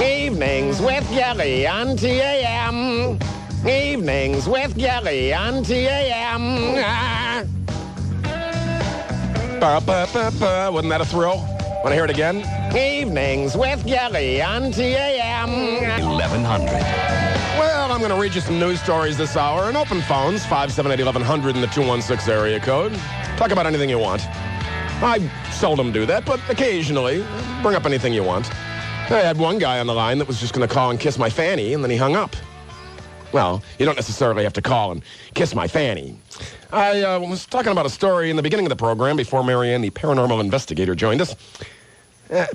Evenings with Gary on TAM. Evenings with Gary on TAM. Wasn't that a thrill? Want to hear it again? Evenings with Gary on TAM. 1100. Well, I'm going to read you some news stories this hour. And open phones, 578-1100 in the 216 area code. Talk about anything you want. I seldom do that, but occasionally, bring up anything you want. I had one guy on the line that was just going to call and kiss my fanny, and then he hung up. Well, you don't necessarily have to call and kiss my fanny. I was talking about a story in the beginning of the program before Marianne, the paranormal investigator, joined us.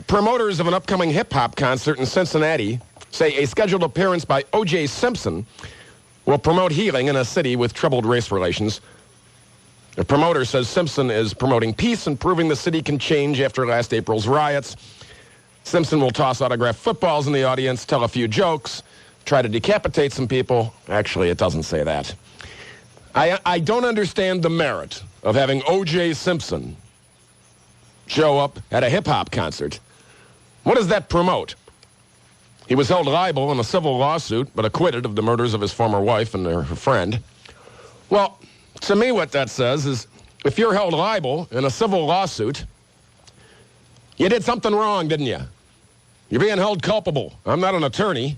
Promoters of an upcoming hip-hop concert in Cincinnati say a scheduled appearance by O.J. Simpson will promote healing in a city with troubled race relations. The promoter says Simpson is promoting peace and proving the city can change after last April's riots. Simpson will toss autographed footballs in the audience, tell a few jokes, try to decapitate some people. Actually, it doesn't say that. I don't understand the merit of having O.J. Simpson show up at a hip-hop concert. What does that promote? He was held liable in a civil lawsuit, but acquitted of the murders of his former wife and her friend. Well, to me what that says is, if you're held liable in a civil lawsuit, you did something wrong, didn't you? You're being held culpable. I'm not an attorney.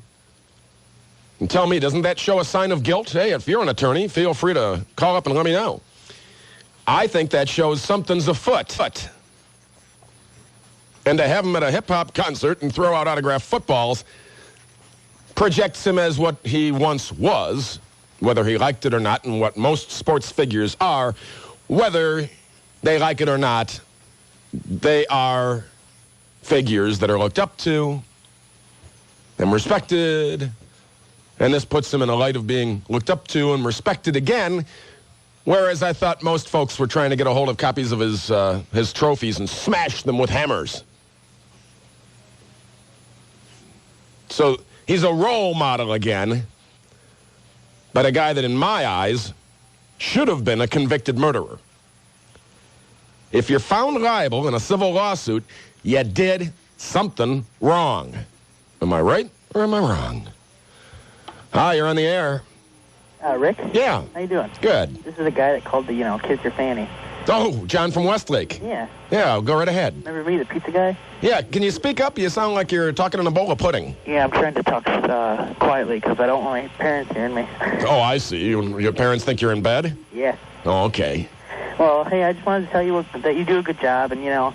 And tell me, doesn't that show a sign of guilt? Hey, if you're an attorney, feel free to call up and let me know. I think that shows something's afoot. And to have him at a hip-hop concert and throw out autographed footballs projects him as what he once was, whether he liked it or not, and what most sports figures are, whether they like it or not. They are figures that are looked up to and respected, and this puts him in a light of being looked up to and respected again, whereas I thought most folks were trying to get a hold of copies of his trophies and smash them with hammers. So he's a role model again, but a guy that in my eyes should have been a convicted murderer. If you're found liable in a civil lawsuit, you did something wrong. Am I right or am I wrong? Hi, you're on the air. Rick? Yeah. How you doing? Good. This is the guy that called to, kiss your fanny. Oh, John from Westlake. Yeah. Yeah, go right ahead. Remember me, the pizza guy? Yeah, can you speak up? You sound like you're talking in a bowl of pudding. Yeah, I'm trying to talk quietly because I don't want my parents hearing me. Oh, I see. Your parents think you're in bed? Yeah. Oh, okay. Well, hey, I just wanted to tell you that you do a good job, and, you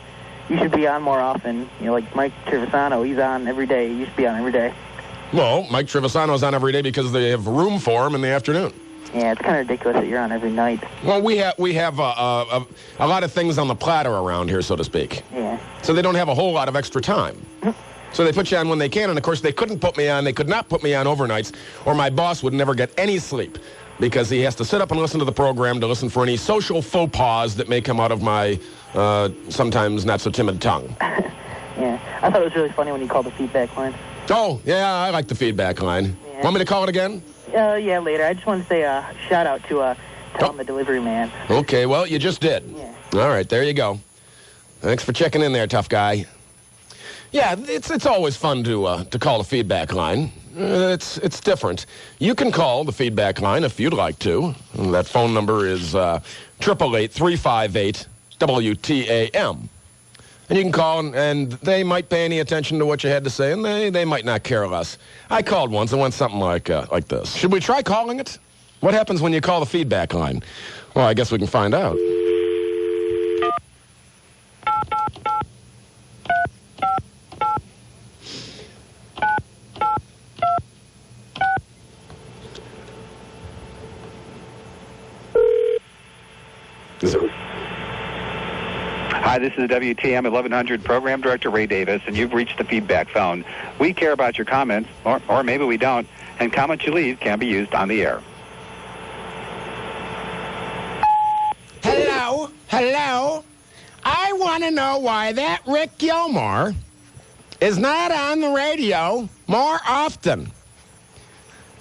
should be on more often. Like Mike Trevisano, he's on every day. He used to be on every day. Well, Mike Trevisano's on every day because they have room for him in the afternoon. Yeah, it's kind of ridiculous that you're on every night. Well, we have a lot of things on the platter around here, so to speak. Yeah. So they don't have a whole lot of extra time. So they put you on when they can, and of course they couldn't put me on. They could not put me on overnights, or my boss would never get any sleep because he has to sit up and listen to the program to listen for any social faux pas that may come out of my sometimes not so timid tongue. Yeah, I thought it was really funny when you called the feedback line. Oh, yeah, I like the feedback line. Yeah. Want me to call it again? Yeah, later. I just wanted to say a shout-out to Tom the delivery man. Okay, well, you just did. Yeah. All right, there you go. Thanks for checking in there, tough guy. Yeah, it's always fun to call the feedback line. It's different. You can call the feedback line if you'd like to. That phone number is 888-358-WTAM. And you can call, and they might pay any attention to what you had to say, and they might not care less. I called once. I went something like this. Should we try calling it? What happens when you call the feedback line? Well, I guess we can find out. Hi, this is WTAM 1100 Program Director Ray Davis, and you've reached the feedback phone. We care about your comments, or maybe we don't, and comments you leave can be used on the air. Hello. I want to know why that Rick Gilmour is not on the radio more often.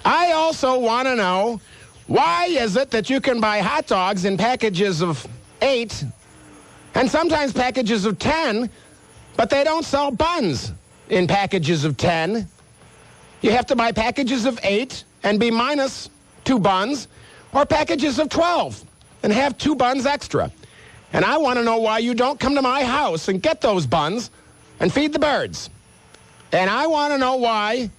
I also want to know why is it that you can buy hot dogs in packages of 8, and sometimes packages of 10, but they don't sell buns in packages of 10. You have to buy packages of 8 and be minus 2 buns, or packages of 12 and have 2 buns extra. And I want to know why you don't come to my house and get those buns and feed the birds. And I want to know why,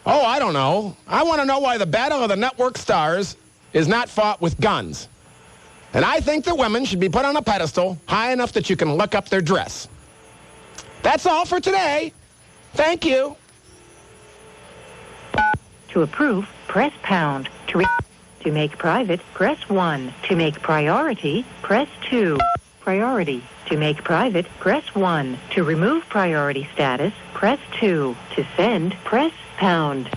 I don't know. I want to know why the battle of the network stars is not fought with guns. And I think that women should be put on a pedestal high enough that you can look up their dress. That's all for today. Thank you. To approve, press pound. To make private, press 1. To make priority, press 2. Priority. To make private, press 1. To remove priority status, press 2. To send, press pound.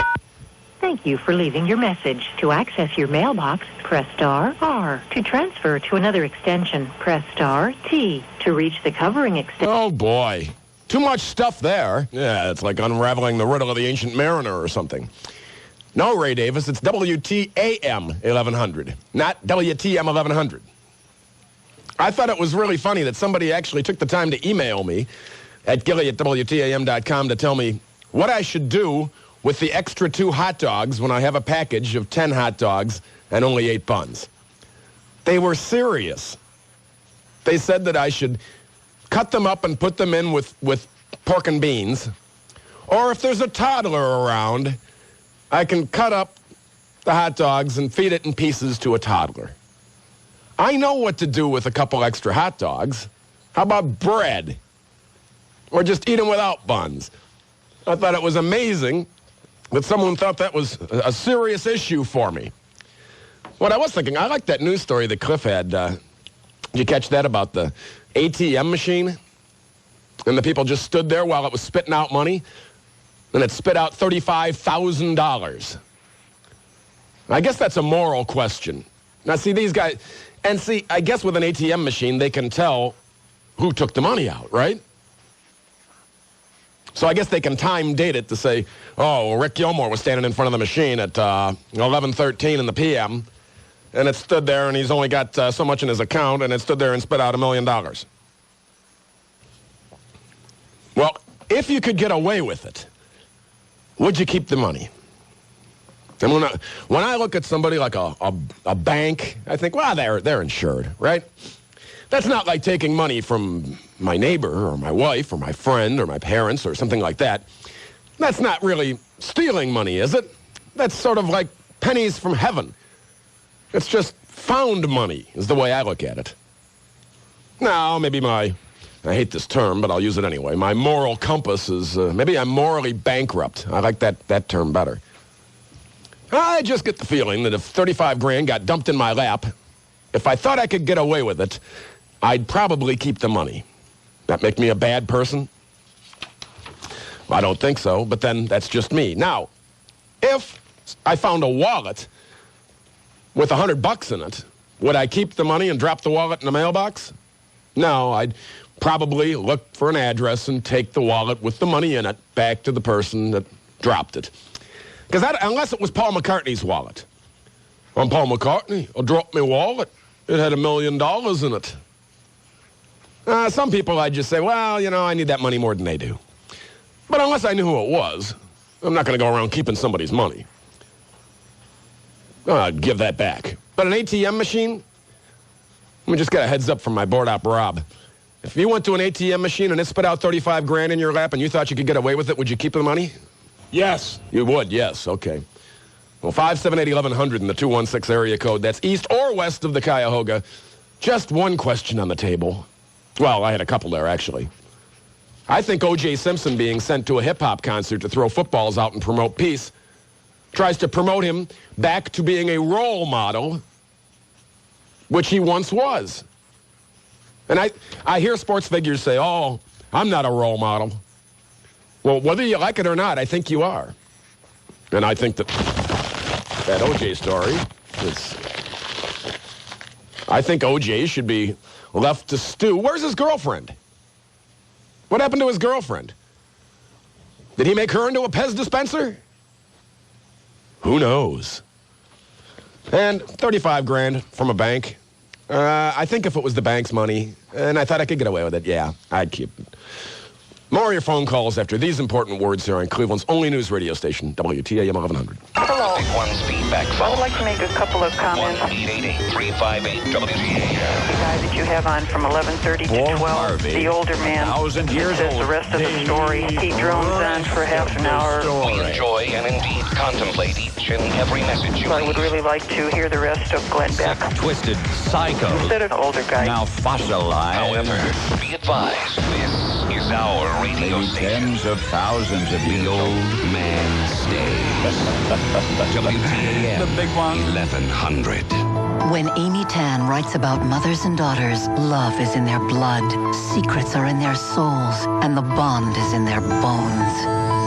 Thank you for leaving your message. To access your mailbox, press star R. To transfer to another extension, press star T. To reach the covering extension... Oh, boy. Too much stuff there. Yeah, it's like unraveling the riddle of the ancient mariner or something. No, Ray Davis, it's WTAM 1100, not WTM 1100. I thought it was really funny that somebody actually took the time to email me at Gilly@WTAM.com to tell me what I should do with the extra 2 hot dogs when I have a package of 10 hot dogs and only 8 buns. They were serious. They said that I should cut them up and put them in with pork and beans, or if there's a toddler around, I can cut up the hot dogs and feed it in pieces to a toddler. I know what to do with a couple extra hot dogs. How about bread? Or just eat them without buns? I thought it was amazing that someone thought that was a serious issue for me. What I was thinking, I like that news story that Cliff had. Did you catch that about the ATM machine? And the people just stood there while it was spitting out money? And it spit out $35,000. I guess that's a moral question. Now, see, these guys... And see, I guess with an ATM machine, they can tell who took the money out, right? So I guess they can time date it to say, oh, Rick Gilmour was standing in front of the machine at 11:13 in the p.m., and it stood there, and he's only got so much in his account, and it stood there and spit out $1 million. Well, if you could get away with it, would you keep the money? And when I look at somebody like a bank, I think, well, they're insured, right? That's not like taking money from my neighbor or my wife or my friend or my parents or something like that. That's not really stealing money, is it? That's sort of like pennies from heaven. It's just found money is the way I look at it. Now, maybe I hate this term, but I'll use it anyway. My moral compass is, maybe I'm morally bankrupt. I like that term better. I just get the feeling that if 35 grand got dumped in my lap, if I thought I could get away with it, I'd probably keep the money. That make me a bad person? I don't think so, but then that's just me. Now, if I found a wallet with $100 in it, would I keep the money and drop the wallet in the mailbox? No, I'd probably look for an address and take the wallet with the money in it back to the person that dropped it. Because unless it was Paul McCartney's wallet. I'm Paul McCartney. I dropped my wallet. It had $1 million in it. Some people I'd just say, well, I need that money more than they do. But unless I knew who it was, I'm not going to go around keeping somebody's money. I'd give that back. But an ATM machine? Let me just get a heads up from my board op Rob. If you went to an ATM machine and it spit out 35 grand in your lap and you thought you could get away with it, would you keep the money? Yes. You would, yes. Okay. Well, 578-1100 in the 216 area code. That's east or west of the Cuyahoga. Just one question on the table. Well, I had a couple there, actually. I think O.J. Simpson being sent to a hip-hop concert to throw footballs out and promote peace tries to promote him back to being a role model, which he once was. And I hear sports figures say, oh, I'm not a role model. Well, whether you like it or not, I think you are. And I think that O.J. story is... I think O.J. should be left to stew. Where's his girlfriend? What happened to his girlfriend? Did he make her into a Pez dispenser? Who knows? And 35 grand from a bank, I think if it was the bank's money, and I thought I could get away with it, yeah, I'd keep it. More of your phone calls after these important words here on Cleveland's only news radio station, WTAM 1100. Hello. Big One's feedback phone. I would like to make a couple of comments. 1-888-358-WTAM. The guy that you have on from 11:30 to 12, Harvey, the older man, 1,000 years says old. the rest of the story. He drones on for half an hour. We enjoy and indeed contemplate each and every message you So I would leave. really like to hear the rest of Glenn Beck. Twisted psycho. Instead of an older guy. Now fossilized. However, be advised, this is our radio Maybe station. tens of thousands of The old man stays. WTAM. The big one. 1100. When Amy Tan writes about mothers and daughters, love is in their blood, secrets are in their souls, and the bond is in their bones.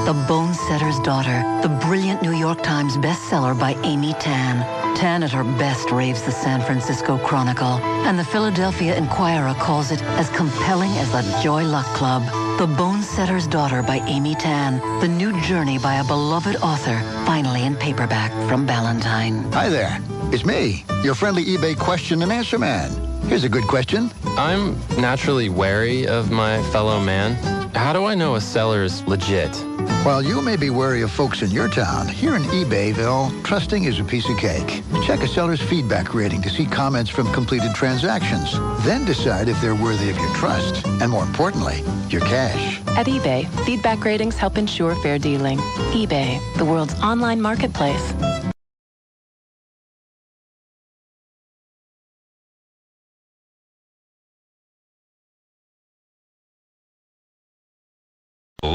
The Bone Setter's Daughter, the brilliant New York Times bestseller by Amy Tan. Tan at her best raves the San Francisco Chronicle, and the Philadelphia Inquirer calls it as compelling as the Joy Luck Club. The Bone Setter's Daughter by Amy Tan, the new journey by a beloved author, finally in paperback from Ballantine. Hi there. It's me, your friendly eBay question and answer man. Here's a good question. I'm naturally wary of my fellow man. How do I know a seller's legit? While you may be wary of folks in your town, here in eBayville, trusting is a piece of cake. Check a seller's feedback rating to see comments from completed transactions. Then decide if they're worthy of your trust. And more importantly, your cash. At eBay, feedback ratings help ensure fair dealing. eBay, the world's online marketplace.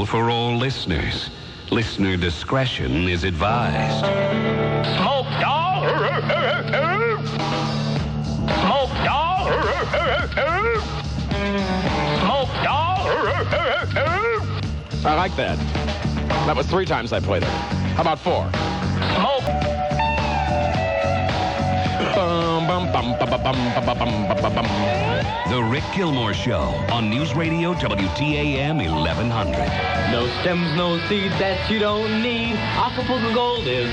For all listeners, listener discretion is advised. Smoke dog! Smoke dog! Smoke dog! I like that. That was 3 times I played it. How about 4? Smoke! The Rick Gilmour Show on News Radio WTAM 1100. No stems, no seeds that you don't need. Acapulco Gold is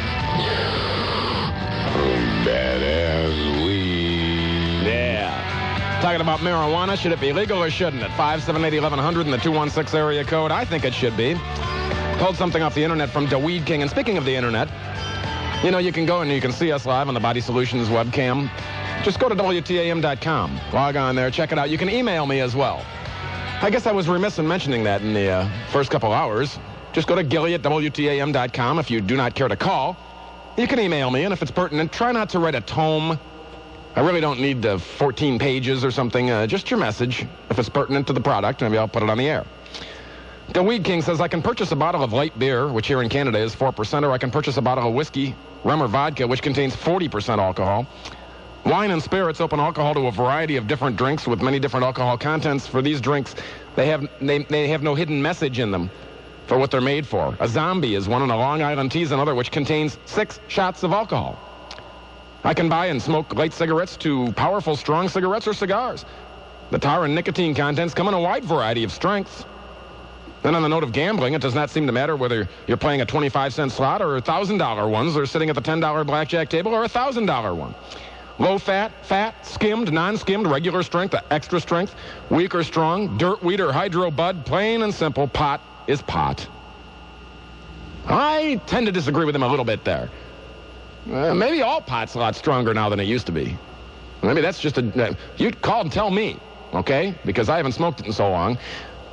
badass weed. Yeah. Talking about marijuana, should it be legal or shouldn't it? 578-1100 in the 216 area code. I think it should be. Pulled something off the internet from the Weed King. And speaking of the internet, you know, you can go and you can see us live on the Body Solutions webcam. Just go to WTAM.com. Log on there, check it out. You can email me as well. I guess I was remiss in mentioning that in the first couple hours. Just go to Gilly@WTAM.com if you do not care to call. You can email me, and if it's pertinent, try not to write a tome. I really don't need 14 pages or something. Just your message. If it's pertinent to the product, maybe I'll put it on the air. The Weed King says, I can purchase a bottle of light beer, which here in Canada is 4%, or I can purchase a bottle of whiskey, rum or vodka, which contains 40% alcohol. Wine and spirits open alcohol to a variety of different drinks with many different alcohol contents. For these drinks, they have no hidden message in them for what they're made for. A zombie is one, and a Long Island tea is another, which contains 6 shots of alcohol. I can buy and smoke light cigarettes to powerful, strong cigarettes or cigars. The tar and nicotine contents come in a wide variety of strengths. Then on the note of gambling, it does not seem to matter whether you're playing a 25-cent slot or $1,000 ones, or sitting at the $10 blackjack table or a $1,000 one. Low fat, skimmed, non-skimmed, regular strength, extra strength, weak or strong, dirt, wheat, or hydro bud, plain and simple, pot is pot. I tend to disagree with him a little bit there. Maybe all pot's a lot stronger now than it used to be. Maybe that's just you call and tell me, okay? Because I haven't smoked it in so long.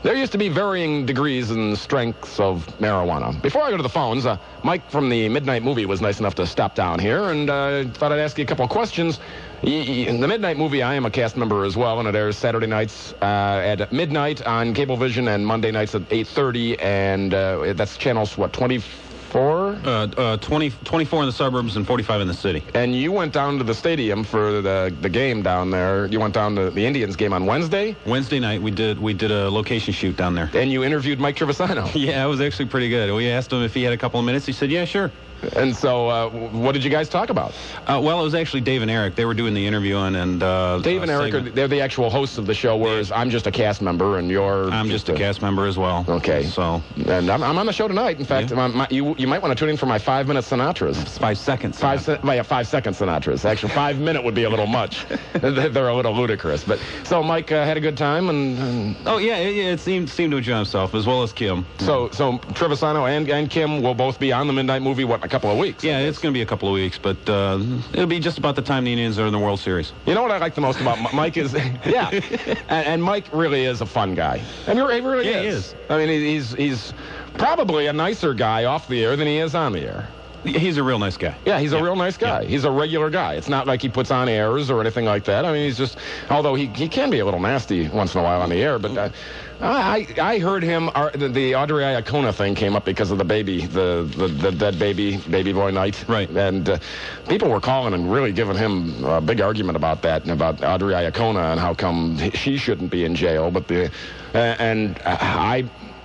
There used to be varying degrees and strengths of marijuana. Before I go to the phones, Mike from the Midnight Movie was nice enough to stop down here, and thought I'd ask you a couple of questions. In the Midnight Movie, I am a cast member as well, and it airs Saturday nights at midnight on Cablevision and Monday nights at 8:30, and that's channels, what, 24? 24 in the suburbs and 45 in the city. And you went down to the stadium for the game down there. You went down to the Indians game on Wednesday? Wednesday night, we did a location shoot down there. And you interviewed Mike Trevisano. Yeah, it was actually pretty good. We asked him if he had a couple of minutes. He said, yeah, sure. And so, what did you guys talk about? Well, it was actually Dave and Eric. They were doing the interviewing, and Dave and Eric, they're the actual hosts of the show, whereas I'm just a cast member, and I'm just a cast member as well. Okay. So, and I'm on the show tonight. In fact, you might want to tune waiting for my 5-minute Sinatras. 5 seconds. 5-second Sinatras. Actually, 5-minute would be a little much. They're a little ludicrous. But so Mike had a good time, and Oh yeah, it seemed to enjoy himself as well as Kim. so Trevisano and Kim will both be on the Midnight Movie. What, in a couple of weeks? Yeah, it's going to be a couple of weeks, but it'll be just about the time the Indians are in the World Series. You know what I like the most about Mike is, yeah, and Mike really is a fun guy. And he really is. He is. I mean, he's probably a nicer guy off the air than he is on the air. He's a real nice guy. Yeah, he's a real nice guy. Yeah. He's a regular guy. It's not like he puts on airs or anything like that. I mean, he's just, although he can be a little nasty once in a while on the air, but I heard him, the Audrey Iacona thing came up because of the baby, the dead baby boy night. Right. And people were calling and really giving him a big argument about that, and about Audrey Iacona and how come she shouldn't be in jail. But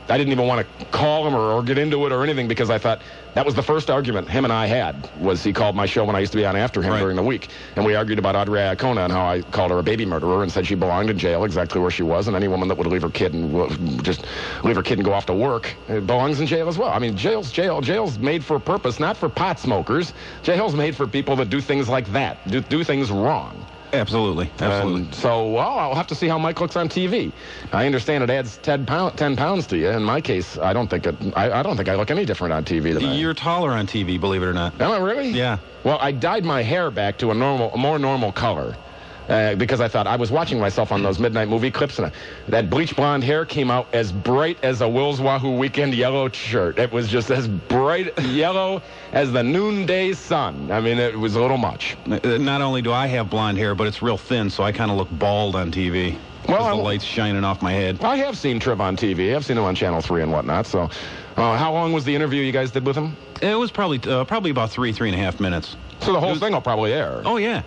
I didn't even want to call him or get into it or anything, because I thought that was the first argument him and I had, was he called my show when I used to be on after him during the week. And we argued about Audrey Iacona and how I called her a baby murderer and said she belonged in jail exactly where she was, and any woman that would leave her kid and just leave her kid and go off to work belongs in jail as well. I mean, jail's made for a purpose, not for pot smokers. Jail's made for people that do things like that, do things wrong. Absolutely. So, I'll have to see how Mike looks on TV. I understand it adds 10 pounds to you. In my case, I don't think I look any different on TV than You're taller on TV, believe it or not. Am I really? Yeah. Well, I dyed my hair back to a more normal color. Because I thought, I was watching myself on those Midnight Movie clips, and that bleach blonde hair came out as bright as a Will's Wahoo Weekend yellow shirt. It was just as bright yellow as the noonday sun. I mean, it was a little much. Not only do I have blonde hair, but it's real thin, so I kind of look bald on TV. Well, the light's shining off my head. I have seen Triv on TV. I've seen him on Channel 3 and whatnot. So, how long was the interview you guys did with him? It was probably about 3.5 minutes. So the whole thing will probably air. Oh, yeah.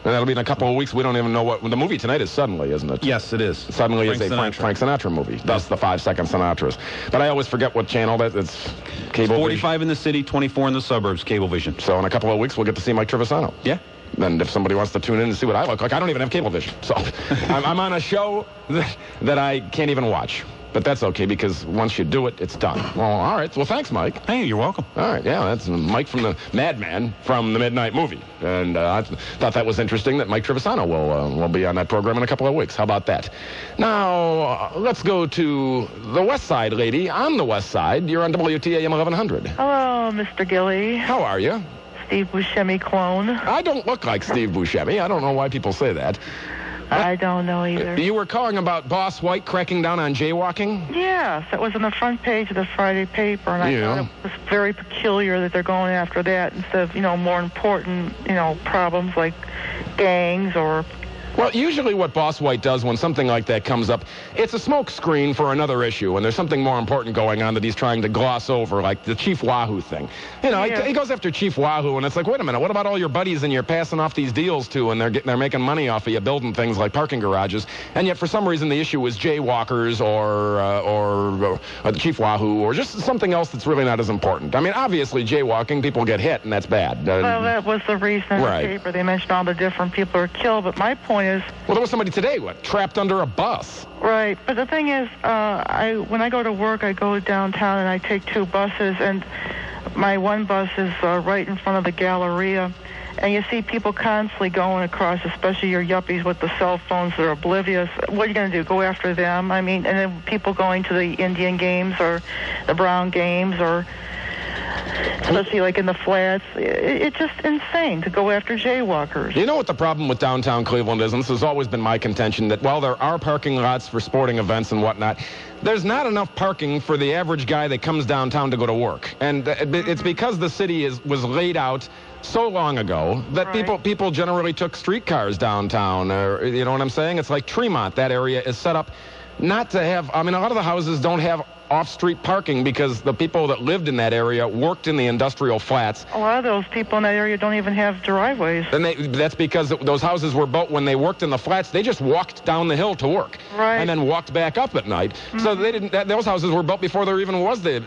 And that'll be in a couple of weeks. We don't even know what... The movie tonight is Suddenly, isn't it? Yes, it is. Suddenly is a Frank Sinatra movie. Thus the 5-second Sinatras. But I always forget what channel that is. Cable. 45 in the city, 24 in the suburbs, Cablevision. So in a couple of weeks, we'll get to see Mike Trevisano. Yeah. And if somebody wants to tune in and see what I look like, I don't even have Cablevision. So I'm on a show that I can't even watch. But that's okay, because once you do it, it's done. Well, all right. Well, thanks, Mike. Hey, you're welcome. All right. Yeah, that's Mike from the Madman from the Midnight Movie. And I thought that was interesting that Mike Trevisano will be on that program in a couple of weeks. How about that? Now, let's go to the West Side lady on the West Side. You're on WTAM 1100. Hello, Mr. Gilly. How are you? Steve Buscemi clone. I don't look like Steve Buscemi. I don't know why people say that. I don't know either. You were calling about Boss White cracking down on jaywalking? Yes, it was on the front page of the Friday paper, and I thought it was very peculiar that they're going after that instead of, more important, problems like gangs or... Well, usually what Boss White does when something like that comes up, it's a smoke screen for another issue, and there's something more important going on that he's trying to gloss over, like the Chief Wahoo thing. He goes after Chief Wahoo, and it's like, wait a minute, what about all your buddies and you're passing off these deals to, and they're making money off of you building things like parking garages, and yet for some reason the issue is jaywalkers or the Chief Wahoo or just something else that's really not as important. I mean, obviously jaywalking, people get hit, and that's bad. Well, that was the reason in the paper. They mentioned all the different people who are killed, but my point is... Well, there was somebody today, trapped under a bus. Right, but the thing is, when I go to work, I go downtown and I take 2 buses, and my one bus is right in front of the Galleria, and you see people constantly going across, especially your yuppies with the cell phones that are oblivious. What are you going to do, go after them? I mean, and then people going to the Indian games or the Brown games or... especially like in the flats. It's just insane to go after jaywalkers. You know what the problem with downtown Cleveland is, and this has always been my contention, that while there are parking lots for sporting events and whatnot, there's not enough parking for the average guy that comes downtown to go to work. And it's because the city was laid out so long ago that people generally took streetcars downtown. You know what I'm saying? It's like Tremont. That area is set up not to have... I mean, a lot of the houses don't have off-street parking because the people that lived in that area worked in the industrial flats. A lot of those people in that area don't even have driveways. And that's because those houses were built when they worked in the flats. They just walked down the hill to work. Right. And then walked back up at night. Mm-hmm. So they didn't. Those houses were built before there even was the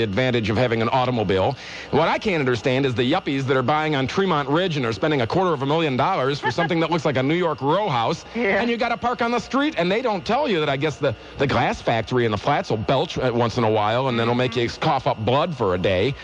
advantage of having an automobile. What I can't understand is the yuppies that are buying on Tremont Ridge and are spending $250,000 for something that looks like a New York row house. Yeah. And you got to park on the street, and they don't tell you that I guess the glass factory in the flats will belch once in a while, and then it'll make you cough up blood for a day.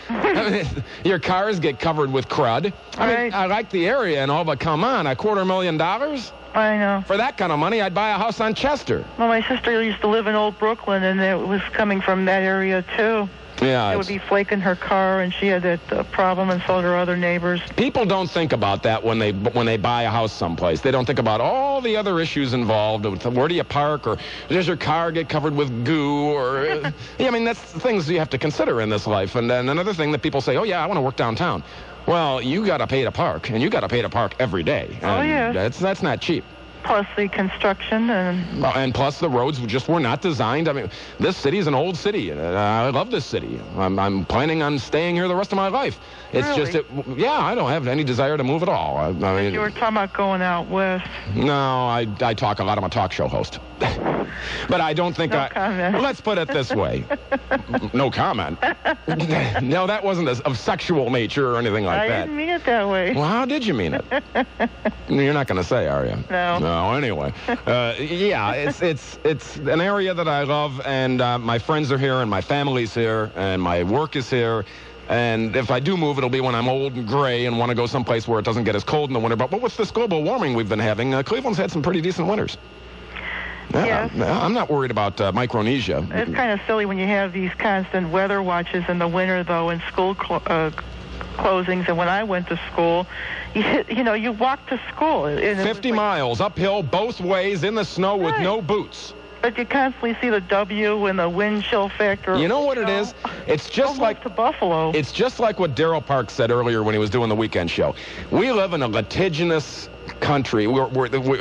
Your cars get covered with crud. I mean, I like the area and all, but come on, $250,000? I know. For that kind of money, I'd buy a house on Chester. Well, my sister used to live in Old Brooklyn, and it was coming from that area, too. Yeah, it would be flaking her car, and she had that problem, and so did her other neighbors. People don't think about that when they buy a house someplace. They don't think about all the other issues involved. Where do you park, or does your car get covered with goo, or yeah, I mean, that's things you have to consider in this life. And then another thing that people say, oh yeah, I want to work downtown. Well, you got to pay to park, and you got to pay to park every day. Oh yeah, that's not cheap. Plus the construction and plus the roads just were not designed. I mean, this city is an old city. I love this city. I'm planning on staying here the rest of my life. It's really? just, yeah, I don't have any desire to move at all. I mean, you were talking about going out west. No, I talk a lot. I'm a talk show host. But I don't think no comment. Let's put it this way. No comment. No, that wasn't of sexual nature or anything like that. I didn't mean it that way. Well, how did you mean it? You're not going to say, are you? No. No, anyway. Yeah, it's an area that I love, and my friends are here, and my family's here, and my work is here. And if I do move, it'll be when I'm old and gray and want to go someplace where it doesn't get as cold in the winter. But with this global warming we've been having, Cleveland's had some pretty decent winters. Yes. I'm not worried about Micronesia. It's kind of silly when you have these constant weather watches in the winter, though, and school closings. And when I went to school, you walk to school. 50 miles uphill both ways in the snow with no boots. But you constantly see the W and the wind chill factor. You know what it is? It's just like to Buffalo. It's just like what Daryl Park said earlier when he was doing the weekend show. We live in a litigious country where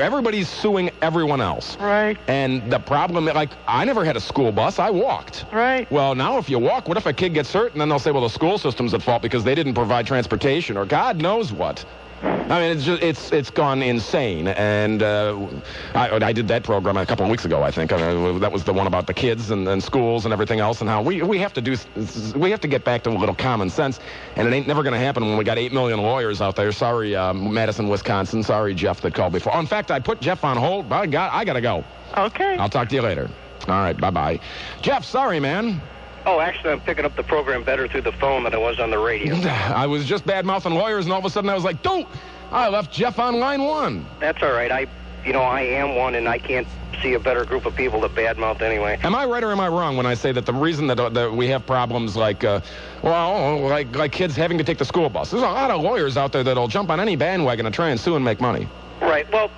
everybody's suing everyone else. Right. And the problem, like, I never had a school bus. I walked. Right. Well, now if you walk, what if a kid gets hurt? And then they'll say, well, the school system's at fault because they didn't provide transportation or God knows what. I mean, it's gone insane, and I did that program a couple of weeks ago. I think that was the one about the kids and schools and everything else, and how we have to get back to a little common sense, and it ain't never going to happen when we got 8 million lawyers out there. Sorry, Madison, Wisconsin. Sorry, Jeff, that called before. Oh, in fact, I put Jeff on hold. I got to go. Okay. I'll talk to you later. All right, bye-bye. Jeff, sorry, man. Oh, actually, I'm picking up the program better through the phone than I was on the radio. I was just bad-mouthing lawyers, and all of a sudden I was like, dude, I left Jeff on line one. That's all right. I am one, and I can't see a better group of people to badmouth anyway. Am I right or am I wrong when I say that the reason that we have problems like kids having to take the school bus? There's a lot of lawyers out there that'll jump on any bandwagon to try and sue and make money. Right. Well,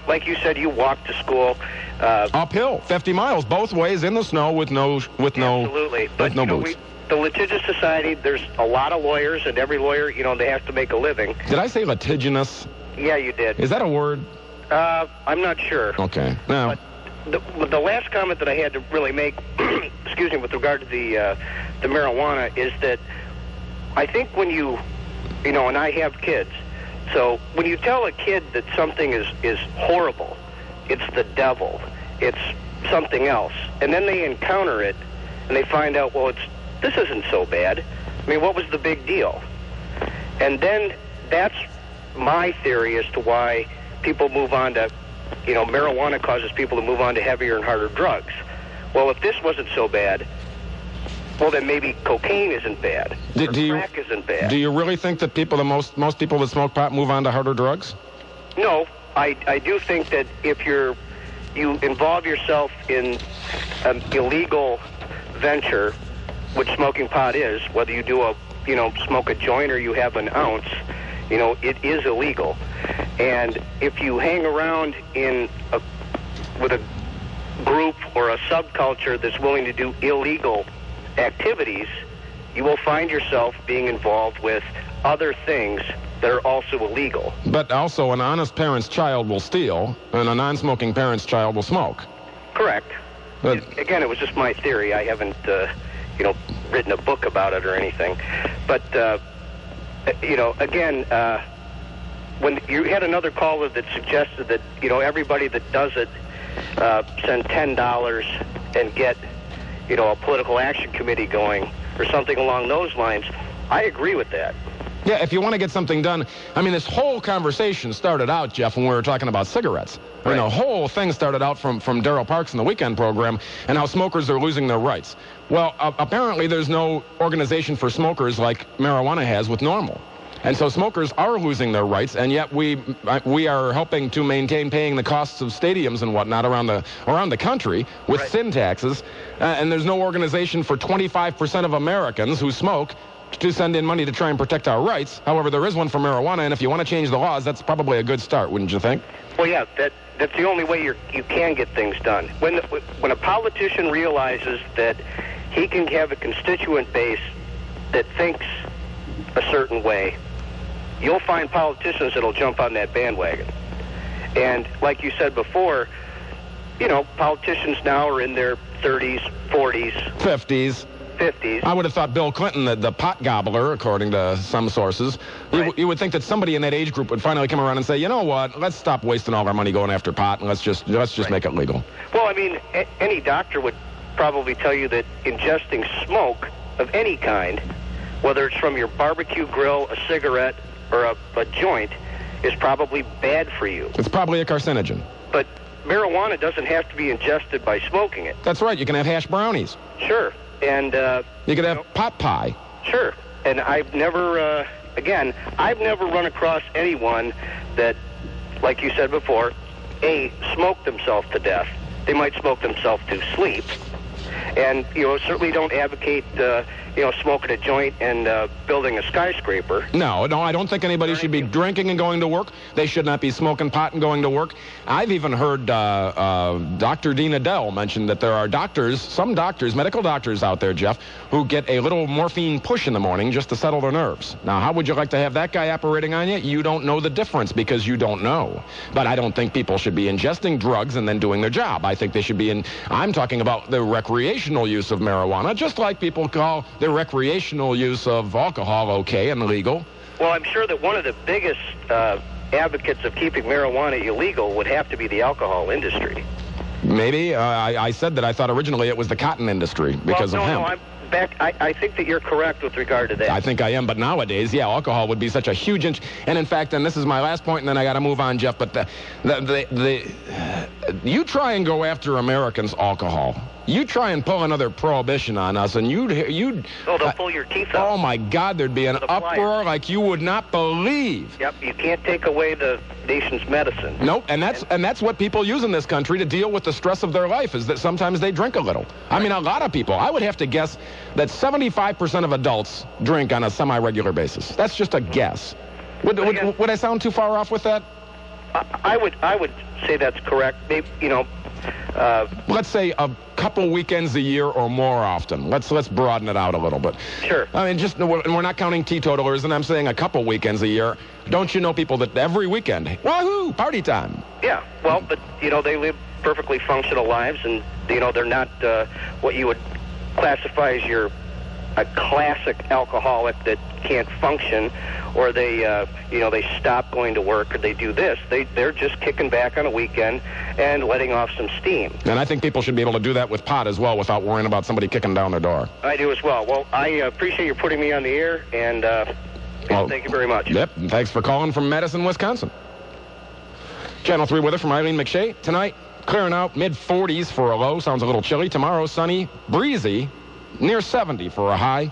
like you said, you walk to school. Uphill, 50 miles, both ways in the snow with no absolutely. But no boots. The litigious society, there's a lot of lawyers, and every lawyer, they have to make a living. Did I say litigious? Yeah, you did. Is that a word? I'm not sure. Okay. No. But the last comment that I had to really make, excuse me, with regard to the marijuana is that I think when you, and I have kids, so when you tell a kid that something is horrible, it's the devil, it's something else, and then they encounter it, and they find out, well, this isn't so bad. I mean, what was the big deal? And then that's my theory as to why people move on to, marijuana causes people to move on to heavier and harder drugs. Well, if this wasn't so bad, well, then maybe cocaine isn't bad. Crack isn't bad. Do you really think that most people that smoke pot move on to harder drugs? No, I do think that if you involve yourself in an illegal venture, which smoking pot is, whether you do smoke a joint or you have an ounce, it is illegal. And if you hang around with a group or a subculture that's willing to do illegal activities, you will find yourself being involved with other things that are also illegal. But also, an honest parent's child will steal, and a non-smoking parent's child will smoke. Correct. Again, it was just my theory. I haven't, written a book about it or anything. But, again, when you had another caller that suggested that, everybody that does it send $10 and get, a political action committee going or something along those lines, I agree with that. Yeah, if you want to get something done, I mean, this whole conversation started out, Jeff, when we were talking about cigarettes. I mean, the whole thing started out from Darryl Parks in the weekend program and how smokers are losing their rights. Well, apparently there's no organization for smokers like marijuana has with NORML. And so smokers are losing their rights, and yet we are helping to maintain paying the costs of stadiums and whatnot around the country with sin taxes, and there's no organization for 25% of Americans who smoke to send in money to try and protect our rights. However, there is one for marijuana, and if you want to change the laws, that's probably a good start, wouldn't you think? Well, yeah, that's the only way you can get things done. When a politician realizes that he can have a constituent base that thinks a certain way, you'll find politicians that'll jump on that bandwagon. And like you said before, you know, politicians now are in their 30s, 40s, 50s. I would have thought Bill Clinton, the pot gobbler, according to some sources, you would think that somebody in that age group would finally come around and say, you know what, let's stop wasting all our money going after pot and let's just make it legal. Well, I mean, any doctor would probably tell you that ingesting smoke of any kind, whether it's from your barbecue grill, a cigarette, or a joint, is probably bad for you. It's probably a carcinogen. But marijuana doesn't have to be ingested by smoking it. That's right. You can have hash brownies. Sure. And you could have pot pie. Sure. And I've never, I've never run across anyone that, like you said before, smoked themselves to death. They might smoke themselves to sleep. And, you know, certainly don't advocate, smoking a joint and building a skyscraper. No, I don't think anybody should be drinking and going to work. They should not be smoking pot and going to work. I've even heard Dr. Dean Adele mention that there are some doctors, medical doctors out there, Jeff, who get a little morphine push in the morning just to settle their nerves. Now, how would you like to have that guy operating on you? You don't know the difference because you don't know. But I don't think people should be ingesting drugs and then doing their job. I think they should be I'm talking about the recreational use of marijuana, just like people call the recreational use of alcohol okay and legal. Well, I'm sure that one of the biggest advocates of keeping marijuana illegal would have to be the alcohol industry. Maybe. I said that I thought originally it was the cotton industry because of hemp. I think that you're correct with regard to that. I think I am, but nowadays, yeah, alcohol would be such a huge and in fact, and this is my last point, and then I got to move on, Jeff, but you try and go after Americans' alcohol. You try and pull another prohibition on us, and you'd... Oh, they'll pull your teeth out. Oh, my God, there'd be an uproar like you would not believe. Yep, you can't take away the nation's medicine. Nope, and that's what people use in this country to deal with the stress of their life, is that sometimes they drink a little. I mean, a lot of people. I would have to guess that 75% of adults drink on a semi-regular basis. That's just a guess. Would I sound too far off with that? I would say that's correct. Maybe, let's say a couple weekends a year or more often. Let's broaden it out a little bit. Sure. I mean, we're not counting teetotalers, and I'm saying a couple weekends a year. Don't you know people that every weekend, wahoo, party time? Yeah. Well, but they live perfectly functional lives, and they're not what you would classify as a classic alcoholic that can't function, or they stop going to work, or they do this. They're just kicking back on a weekend and letting off some steam. And I think people should be able to do that with pot as well without worrying about somebody kicking down their door. I do as well. Well, I appreciate you putting me on the air, and thank you very much. Yep, and thanks for calling from Madison, Wisconsin. Channel 3 weather from Eileen McShay. Tonight, clearing out, mid-40s for a low. Sounds a little chilly. Tomorrow, sunny, breezy, near 70 for a high.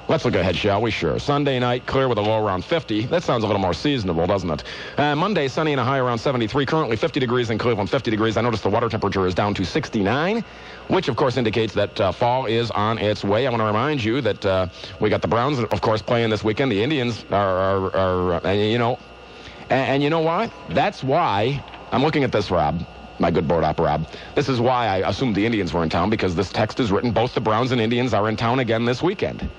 Let's look ahead, shall we? Sure. Sunday night, clear with a low around 50. That sounds a little more seasonable, doesn't it? Monday, sunny and a high around 73. Currently 50 degrees in Cleveland, 50 degrees. I noticed the water temperature is down to 69, which, of course, indicates that fall is on its way. I want to remind you that we got the Browns, of course, playing this weekend. The Indians are and you know why? That's why I'm looking at this, Rob. My good board op, Rob. This is why I assumed the Indians were in town, because this text is written, both the Browns and Indians are in town again this weekend.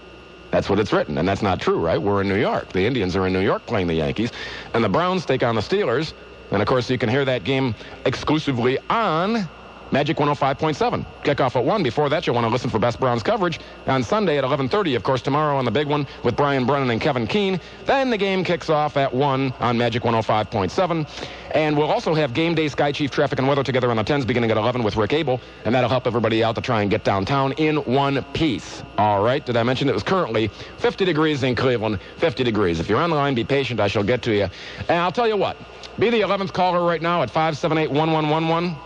That's what it's written, and that's not true, right? We're in New York. The Indians are in New York playing the Yankees, and the Browns take on the Steelers. And, of course, you can hear that game exclusively on Magic 105.7. Kickoff at 1. Before that, you'll want to listen for Best Browns coverage on Sunday at 11:30. Of course, tomorrow on the big one with Brian Brennan and Kevin Keene. Then the game kicks off at 1 on Magic 105.7. And we'll also have Game Day, Sky Chief, Traffic, and Weather together on the 10s beginning at 11 with Rick Abel. And that'll help everybody out to try and get downtown in one piece. All right. Did I mention it was currently 50 degrees in Cleveland, 50 degrees. If you're on the line, be patient. I shall get to you. And I'll tell you what. Be the 11th caller right now at 578-1111,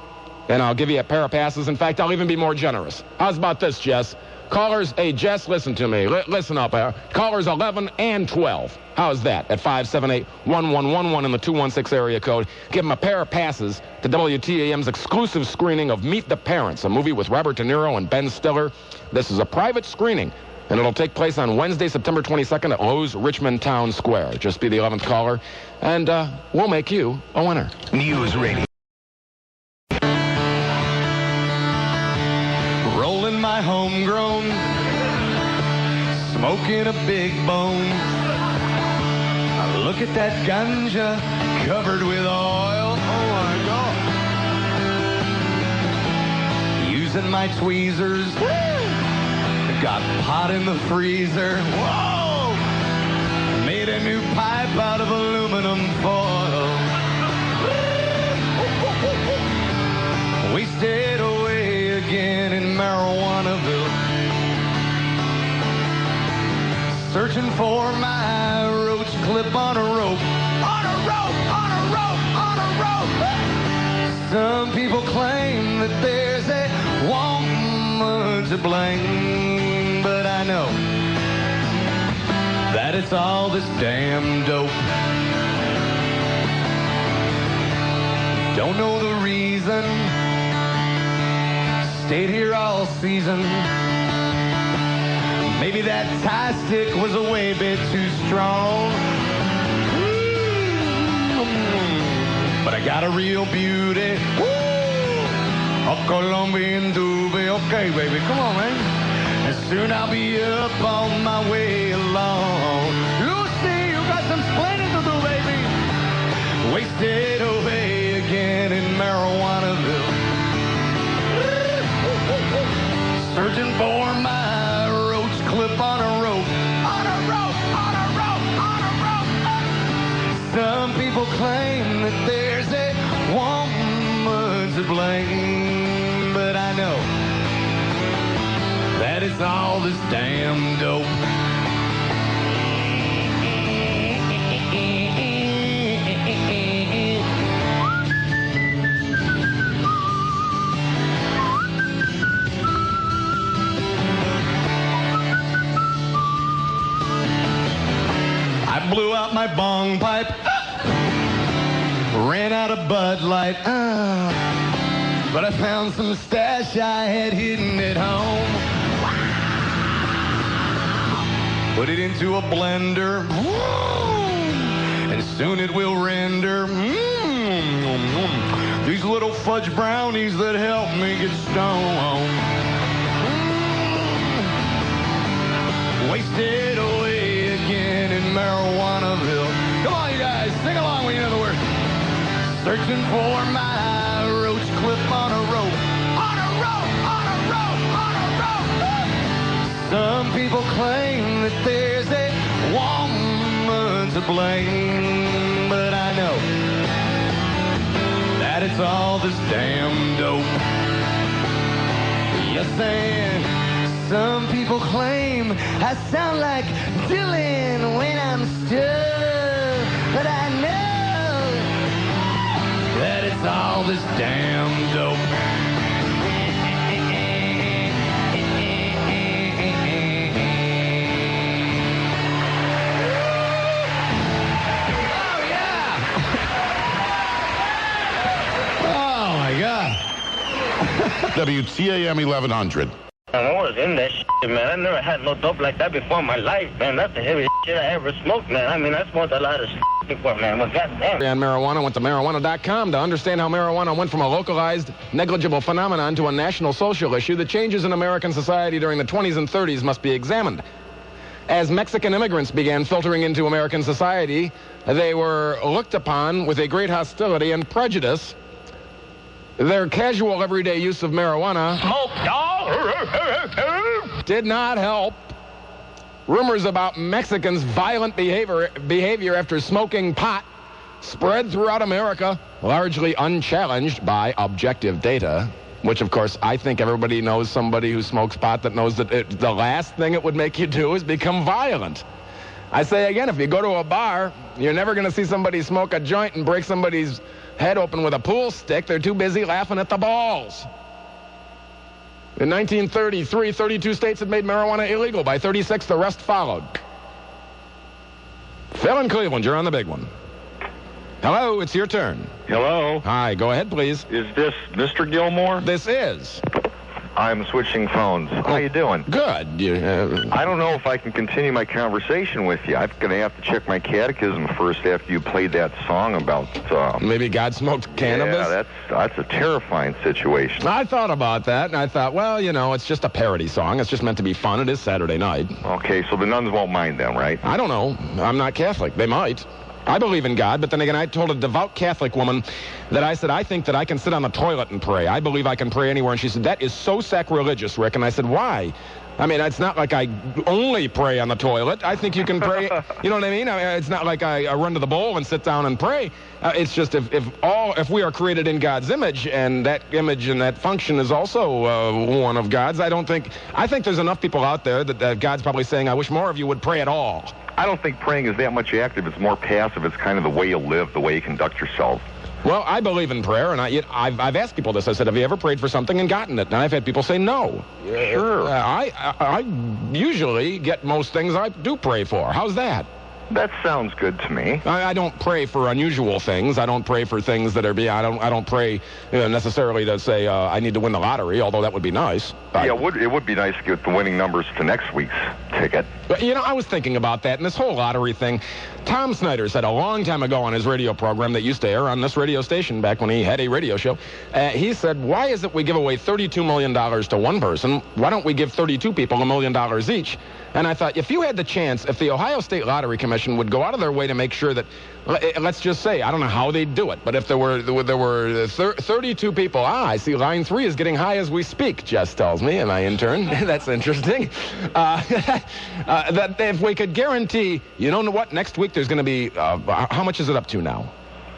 and I'll give you a pair of passes. In fact, I'll even be more generous. How's about this, Jess? Callers, hey, Jess, listen to me. Listen up. Callers 11 and 12. How's that? At 578-1111 in the 216 area code. Give them a pair of passes to WTAM's exclusive screening of Meet the Parents, a movie with Robert De Niro and Ben Stiller. This is a private screening, and it'll take place on Wednesday, September 22nd at Lowe's Richmond Town Square. Just be the 11th caller, and we'll make you a winner. News Radio. Rolling my homegrown, smoking a big bone. Look at that ganja covered with oil. Oh my God. Using my tweezers. Got pot in the freezer. Whoa! Made a new pipe out of aluminum foil. We stayed away again in Marijuanaville, searching for my roach clip on a rope. On a rope! On a rope! On a rope! Some people claim that there's a woman to blame, but I know that it's all this damn dope. Don't know the reason, stayed here all season. Maybe that tie stick was a way bit too strong. But I got a real beauty, a Colombian doobie. Okay, baby, come on, man. And soon I'll be up on my way along. Lucy, you got some splendid to do, baby. Wasted away again in Marijuanaville, searching for my roach clip on a rope. On a rope, on a rope, on a rope. Some people claim that there's a woman to blame, but I know that it's all this damn dope. I blew out my bong pipe, ran out of Bud Light, but I found some stash I had hidden at home. Put it into a blender, and soon it will render these little fudge brownies that help me get stoned. Wasted away again in Marijuanaville. Come on, you guys, sing along when you know the words. Searching for my roach clip on a rope. On a rope, on a rope, on a rope. Some people claim that there's a woman to blame, but I know that it's all this damn dope. Yes, and some people claim I sound like Dylan when I'm stuck, but I know that it's all this damn dope. Oh my God. WTAM 1100. I was in that shit, man. I never had no dope like that before in my life, man. That's the heaviest shit I ever smoked, man. I mean, I smoked a lot of shit before, man. But goddamn. And marijuana went to marijuana.com to understand how marijuana went from a localized, negligible phenomenon to a national social issue. The changes in American society during the 20s and 30s must be examined. As Mexican immigrants began filtering into American society, they were looked upon with a great hostility and prejudice. their casual everyday use of marijuana did not help. Rumors about Mexicans' violent behavior after smoking pot spread throughout America, largely unchallenged by objective data, which, of course, I think everybody knows somebody who smokes pot that knows that the last thing it would make you do is become violent. I say again, if you go to a bar, you're never going to see somebody smoke a joint and break somebody's head open with a pool stick. They're too busy laughing at the balls. In 1933, 32 states had made marijuana illegal. By 36, the rest followed. Phil in Cleveland, you're on the big one. Hello, it's your turn. Hello. Hi, go ahead, please. Is this Mr. Gilmour? This is. I'm switching phones. How you doing? Good. I don't know if I can continue my conversation with you. I'm going to have to check my catechism first after you played that song about... maybe God smoked cannabis? Yeah, that's a terrifying situation. I thought about that, and I thought, well, it's just a parody song. It's just meant to be fun. It is Saturday night. Okay, so the nuns won't mind then, right? I don't know. I'm not Catholic. They might. I believe in God, but then again, I told a devout Catholic woman that I said, I think that I can sit on the toilet and pray. I believe I can pray anywhere. And she said, that is so sacrilegious, Rick. And I said, why? I mean, it's not like I only pray on the toilet. I think you can pray, you know what I mean? It's not like I run to the bowl and sit down and pray. It's just if we are created in God's image, and that image and that function is also one of God's, I think there's enough people out there that God's probably saying, I wish more of you would pray at all. I don't think praying is that much active. It's more passive. It's kind of the way you live, the way you conduct yourself. Well, I believe in prayer, and I've asked people this. I said, have you ever prayed for something and gotten it? And I've had people say no. Sure. I usually get most things I do pray for. How's that? That sounds good to me. I don't pray for unusual things. I don't pray for things that are beyond. I don't pray necessarily to say I need to win the lottery, although that would be nice. Yeah, it would be nice to get the winning numbers to next week's ticket. But, I was thinking about that, and this whole lottery thing. Tom Snyder said a long time ago on his radio program that used to air on this radio station back when he had a radio show, he said, why is it we give away $32 million to one person? Why don't we give 32 people $1 million each? And I thought, if you had the chance, if the Ohio State Lottery Commission would go out of their way to make sure that, let's just say, I don't know how they'd do it, but if there were 32 people, I see line 3 is getting high as we speak, Jess tells me, and my intern. That's interesting. That if we could guarantee, you know what, next week there's going to be, how much is it up to now?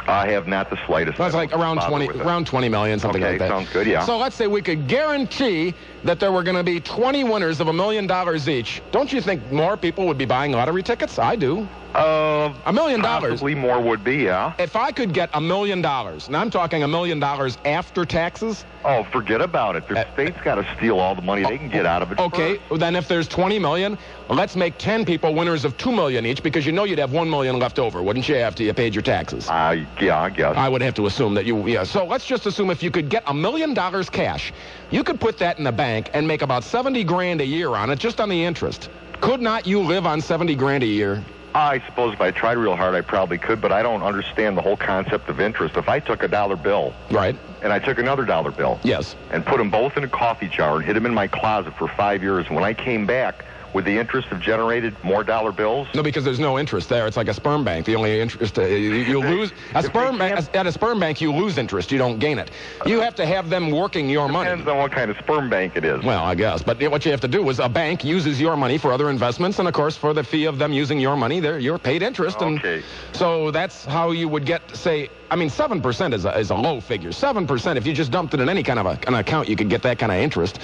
I have not the slightest. That's like around 20 million, something like that. Sounds good, yeah. So let's say we could guarantee that there were going to be 20 winners of $1 million each. Don't you think more people would be buying lottery tickets? I do. $1 million. Possibly more would be, yeah. If I could get $1 million, and I'm talking $1 million after taxes. Oh, forget about it. The state's got to steal all the money they can get out of it. Okay, then if there's 20 million, let's make 10 people winners of $2 million each, because you'd have $1 million left over, wouldn't you, after you paid your taxes? Yeah, I guess. I would have to assume that yeah. So let's just assume if you could get $1 million cash, you could put that in the bank and make about $70,000 a year on it, just on the interest. Could not you live on $70,000 a year? I suppose if I tried real hard, I probably could, but I don't understand the whole concept of interest. If I took a dollar bill, right, and I took another dollar bill, yes, and put them both in a coffee jar and hid them in my closet for 5 years, and when I came back, would the interest have generated more dollar bills? No, because there's no interest there. It's like a sperm bank. The only interest you lose at a sperm bank, you lose interest. You don't gain it. You have to have them working your money. Depends on what kind of sperm bank it is. Well, I guess. But what you have to do is a bank uses your money for other investments, and of course, for the fee of them using your money, you're paid interest. Okay. And so that's how you would get, say, 7% is a low figure. 7%, if you just dumped it in any kind of an account, you could get that kind of interest.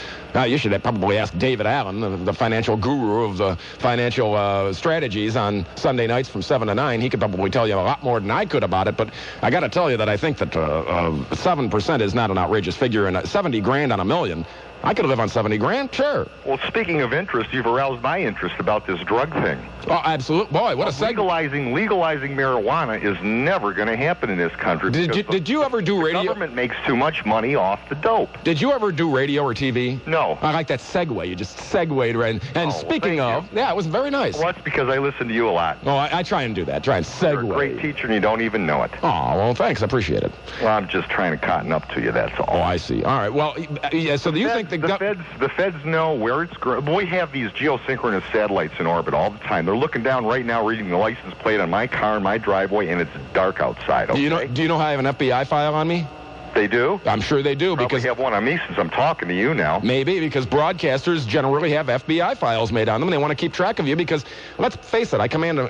You should probably ask David Allen, the financial guru of the financial strategies on Sunday nights from 7 to 9. He could probably tell you a lot more than I could about it, but I got to tell you that I think that 7% is not an outrageous figure, and $70,000 on $1 million. I could live on $70,000, sure. Well, speaking of interest, you've aroused my interest about this drug thing. Oh, absolutely. Boy, what a segue. Legalizing marijuana is never going to happen in this country. Did you ever do radio? The government makes too much money off the dope. Did you ever do radio or TV? No. I like that segue. You just segued right. And speaking of, yeah, it was very nice. Well, that's because I listen to you a lot. Oh, I try and do that. Try and segue. You're a great teacher and you don't even know it. Oh, well, thanks. I appreciate it. Well, I'm just trying to cotton up to you, that's all. Oh, I see. All right. Well, yeah, so do you think the feds know where it's growing? We have these geosynchronous satellites in orbit all the time. They're looking down right now, reading the license plate on my car in my driveway, and it's dark outside. Okay? Do you know how I have an FBI file on me? They do? I'm sure they do. Probably because have one on me since I'm talking to you now. Maybe, because broadcasters generally have FBI files made on them, and they want to keep track of you because, let's face it,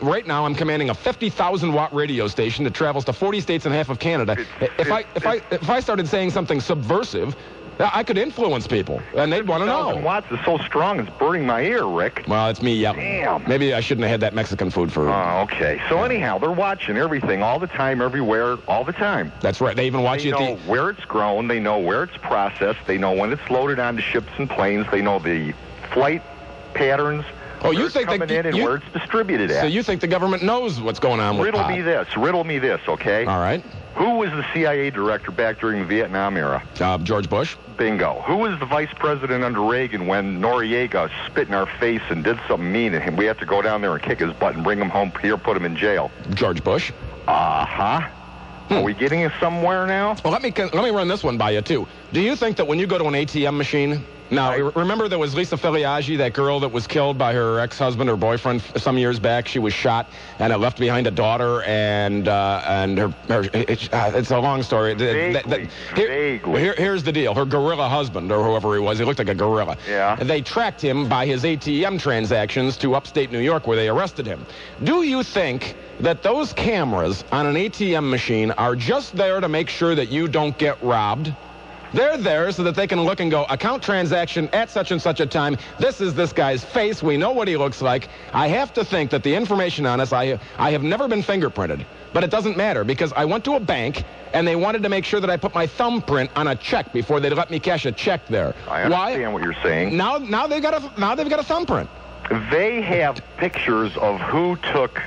right now I'm commanding a 50,000-watt radio station that travels to 40 states and half of Canada. If I started saying something subversive, I could influence people, and they'd want to know. 50,000 watts is so strong, it's burning my ear, Rick. Well, it's me yelling. Damn. Maybe I shouldn't have had that Mexican food for... Oh, okay. So anyhow, they're watching everything all the time, everywhere, all the time. That's right. They even watch you at They know where it's grown. They know where it's processed. They know when it's loaded onto ships and planes. They know the flight patterns. Oh, you think coming in and where it's distributed at. So you think the government knows what's going on with Riddle pot? Riddle me this, okay? All right. Who was the CIA director back during the Vietnam era? George Bush. Bingo. Who was the vice president under Reagan when Noriega spit in our face and did something mean to him? We have to go down there and kick his butt and bring him home here, put him in jail. George Bush. Uh-huh. Are we getting somewhere now? Well, let me run this one by you, too. Do you think that when you go to an ATM machine... Now, remember there was Lisa Filiaggi, that girl that was killed by her ex-husband or boyfriend some years back? She was shot and left behind a daughter and her it's a long story. Vaguely. Here's the deal. Her gorilla husband, or whoever he was, he looked like a gorilla. Yeah. They tracked him by his ATM transactions to upstate New York where they arrested him. Do you think that those cameras on an ATM machine are just there to make sure that you don't get robbed? They're there so that they can look and go, account transaction at such and such a time. This is this guy's face. We know what he looks like. I have to think that the information on us, I have never been fingerprinted. But it doesn't matter because I went to a bank and they wanted to make sure that I put my thumbprint on a check before they'd let me cash a check there. I understand what you're saying. Now they've got a thumbprint. They have pictures of who took...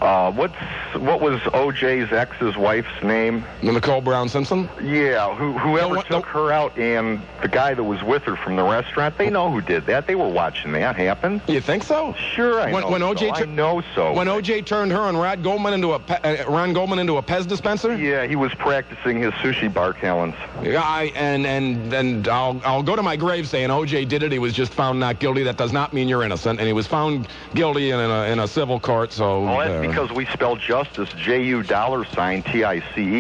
what was O.J.'s ex's wife's name? Nicole Brown Simpson? Yeah, whoever took her out and the guy that was with her from the restaurant, they know who did that. They were watching that happen. You think so? Sure, I know so. When O.J. turned her and Ron Goldman into a Pez dispenser? Yeah, he was practicing his sushi bar talents. Yeah, and I'll go to my grave saying O.J. did it. He was just found not guilty. That does not mean you're innocent. And he was found guilty in a civil court. So. Well, that's because we spell justice JUTICE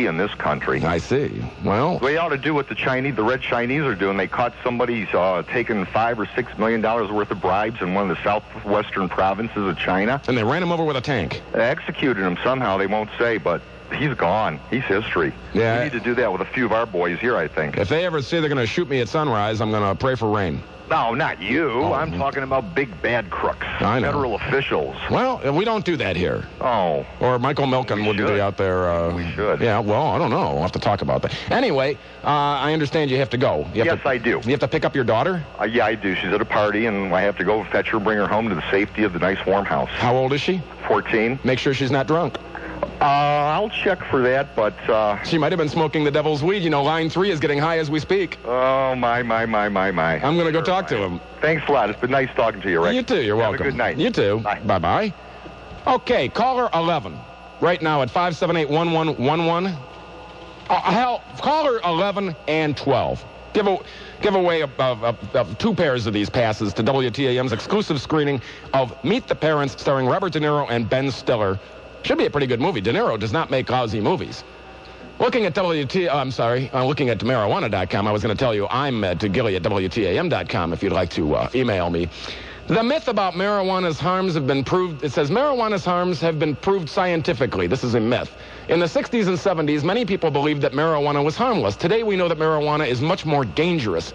in this country. I see. Well, they ought to do what the Red Chinese are doing. They caught somebody taking $5 or $6 million worth of bribes in one of the southwestern provinces of China. And they ran him over with a tank. They executed him somehow. They won't say, but he's gone. He's history. Yeah. We need to do that with a few of our boys here, I think. If they ever say they're going to shoot me at sunrise, I'm going to pray for rain. No, not you. I'm talking about big bad crooks. I know. Federal officials. Well, we don't do that here. Oh. Or Michael Milken would be out there. We should. Yeah, well, I don't know. We'll have to talk about that. Anyway, I understand you have to go. I do. You have to pick up your daughter? Yeah, I do. She's at a party, and I have to go fetch her, bring her home to the safety of the nice warm house. How old is she? 14. Make sure she's not drunk. I'll check for that, but... She might have been smoking the devil's weed. You know, line 3 is getting high as we speak. Oh, my. I'm going to go talk to him. Thanks a lot. It's been nice talking to you, Rick. You too. You're welcome. Have a good night. You too. Bye. Bye-bye. Okay, caller 11. Right now at 578-1111. Caller 11 and 12. Give away 2 pairs of these passes to WTAM's exclusive screening of Meet the Parents starring Robert De Niro and Ben Stiller. Should be a pretty good movie. De Niro does not make lousy movies. Looking at looking at marijuana.com. I was going to tell you I'm to Gilly at WTAM.com if you'd like to email me. The myth about marijuana's harms have been proved. It says marijuana's harms have been proved scientifically. This is a myth. In the 60s and 70s, many people believed that marijuana was harmless. Today, we know that marijuana is much more dangerous.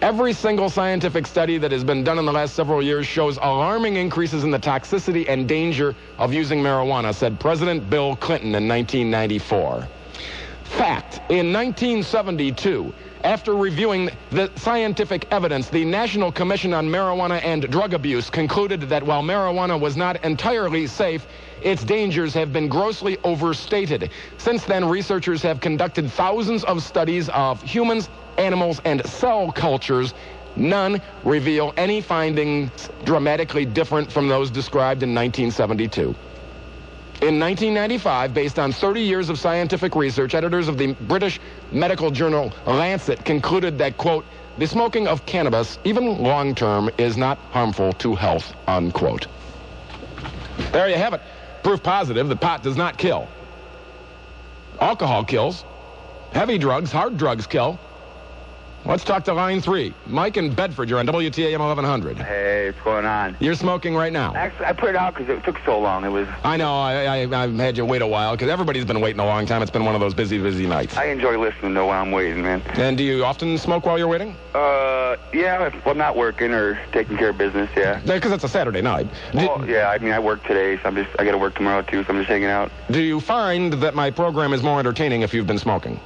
Every single scientific study that has been done in the last several years shows alarming increases in the toxicity and danger of using marijuana, said President Bill Clinton in 1994. Fact, in 1972, after reviewing the scientific evidence, the National Commission on Marijuana and Drug Abuse concluded that while marijuana was not entirely safe, its dangers have been grossly overstated. Since then, researchers have conducted thousands of studies of humans, animals, and cell cultures. None reveal any findings dramatically different from those described in 1972. In 1995, based on 30 years of scientific research, editors of the British medical journal Lancet concluded that, quote, the smoking of cannabis, even long-term, is not harmful to health, unquote. There you have it. Proof positive that pot does not kill. Alcohol kills. Heavy drugs, hard drugs kill. Let's talk to line 3. Mike in Bedford, you're on WTAM 1100. Hey, what's going on? You're smoking right now. Actually, I put it out because it took so long. It was. I know. I've had you wait a while because everybody's been waiting a long time. It's been one of those busy nights. I enjoy listening though while I'm waiting, man. And do you often smoke while you're waiting? Yeah, if I'm not working or taking care of business, yeah. Because it's a Saturday night. Well, yeah, I mean, I work today, so I got to work tomorrow too, so I'm just hanging out. Do you find that my program is more entertaining if you've been smoking?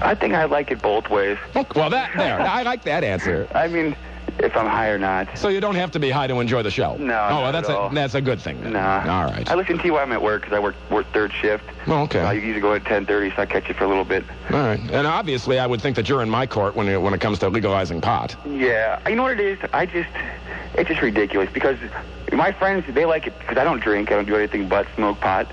I think I like it both ways. Well, I like that answer. I mean, if I'm high or not. So you don't have to be high to enjoy the show? No. Oh, well, that's a good thing then. Nah. All right. I listen to you while I'm at work because I work third shift. Oh, okay. I usually go at 10:30, so I catch you for a little bit. All right. And obviously, I would think that you're in my court when it comes to legalizing pot. Yeah. You know what it is? It's just ridiculous because my friends, they like it because I don't drink. I don't do anything but smoke pot.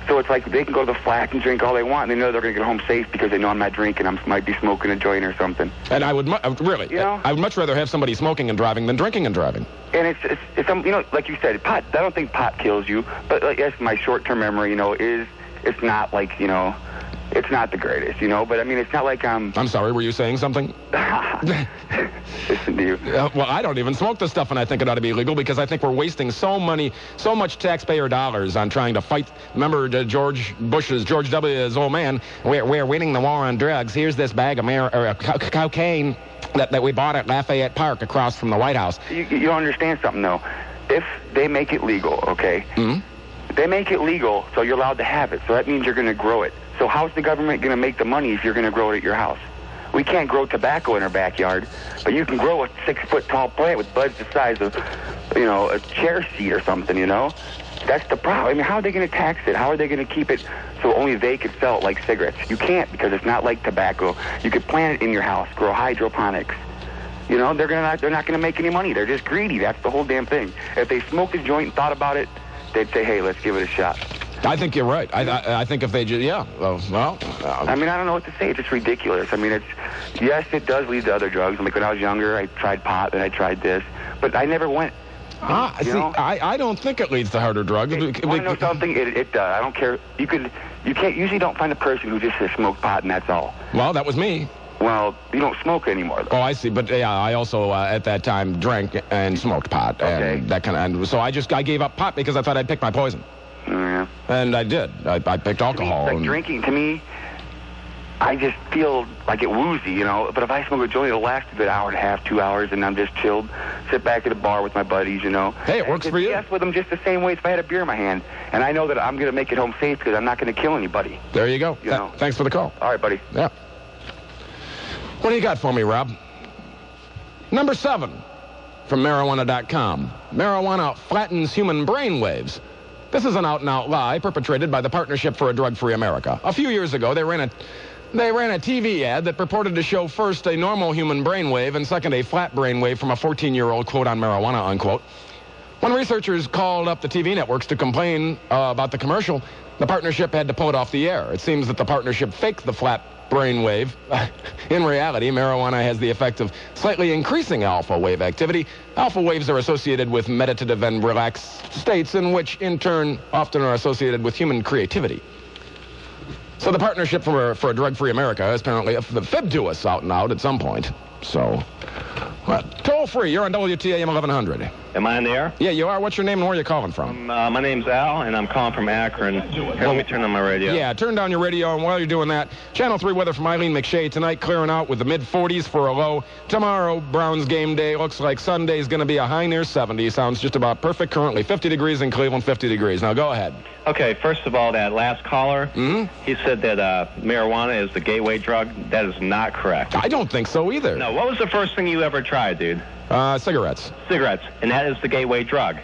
So it's like they can go to the flat and drink all they want, and they know they're going to get home safe because they know I'm not drinking. I might be smoking a joint or something. And I would really, I would much rather have somebody smoking and driving than drinking and driving. And it's like you said, pot. I don't think pot kills you, but like, that's my short-term memory. It's not like it's not the greatest, But I mean, it's not like I'm sorry. Were you saying something? Listen to you. Well, I don't even smoke this stuff, and I think it ought to be legal because I think we're wasting so much taxpayer dollars on trying to fight. Remember George W.'s old man? We're winning the war on drugs. Here's this bag of cocaine that we bought at Lafayette Park across from the White House. You don't understand something though. If they make it legal, okay? Mm-hmm. They make it legal, so you're allowed to have it. So that means you're going to grow it. So how's the government going to make the money if you're going to grow it at your house? We can't grow tobacco in our backyard, but you can grow a 6-foot-tall plant with buds the size of, a chair seat or something, That's the problem. I mean, how are they going to tax it? How are they going to keep it so only they could sell it like cigarettes? You can't because it's not like tobacco. You could plant it in your house, grow hydroponics. They're not going to make any money. They're just greedy. That's the whole damn thing. If they smoked a joint and thought about it, they'd say, hey, let's give it a shot. I think you're right. I think if they just, I mean, I don't know what to say. It's just ridiculous. I mean, yes, it does lead to other drugs. Like when I was younger, I tried pot, and I tried this. But I never went. I don't think it leads to harder drugs. Want to know something? It does. I don't care. You usually don't find a person who just has smoked pot, and that's all. Well, that was me. Well, you don't smoke anymore, though. Oh, I see. But yeah, I also at that time drank and smoked pot, and that kind of. And so I gave up pot because I thought I'd pick my poison. Yeah. And I did. I picked alcohol. To me, drinking, to me, I just feel like it woozy, But if I smoke a joint, it'll last a good hour and a half, 2 hours, and I'm just chilled. Sit back at a bar with my buddies, Hey, it works for you. Yes, with them just the same way as if I had a beer in my hand. And I know that I'm going to make it home safe because I'm not going to kill anybody. There you go. Thanks for the call. All right, buddy. Yeah. What do you got for me, Rob? Number 7 from marijuana.com. Marijuana flattens human brain waves. This is an out-and-out lie perpetrated by the Partnership for a Drug-Free America. A few years ago, they ran a TV ad that purported to show first a normal human brainwave and second a flat brainwave from a 14-year-old, quote, on marijuana, unquote. When researchers called up the TV networks to complain about the commercial, the partnership had to pull it off the air. It seems that the partnership faked the flat brainwave. In reality, marijuana has the effect of slightly increasing alpha wave activity. Alpha waves are associated with meditative and relaxed states, in which, in turn, often are associated with human creativity. So the Partnership for a Drug-Free America has apparently fibbed to us out and out at some point. So, toll free. You're on WTAM 1100. Am I on the air? Yeah, you are. What's your name and where are you calling from? My name's Al, and I'm calling from Akron. Here, let me turn on my radio. Yeah, turn down your radio, and while you're doing that, Channel 3 weather from Eileen McShay. Tonight, clearing out with the mid-40s for a low. Tomorrow, Browns game day. Looks like Sunday's going to be a high near 70. Sounds just about perfect. Currently 50 degrees in Cleveland, 50 degrees. Now, go ahead. Okay, first of all, that last caller, he said that marijuana is the gateway drug. That is not correct. I don't think so either. No, what was the first thing you ever tried, dude? Cigarettes. Cigarettes, and that is the gateway drug.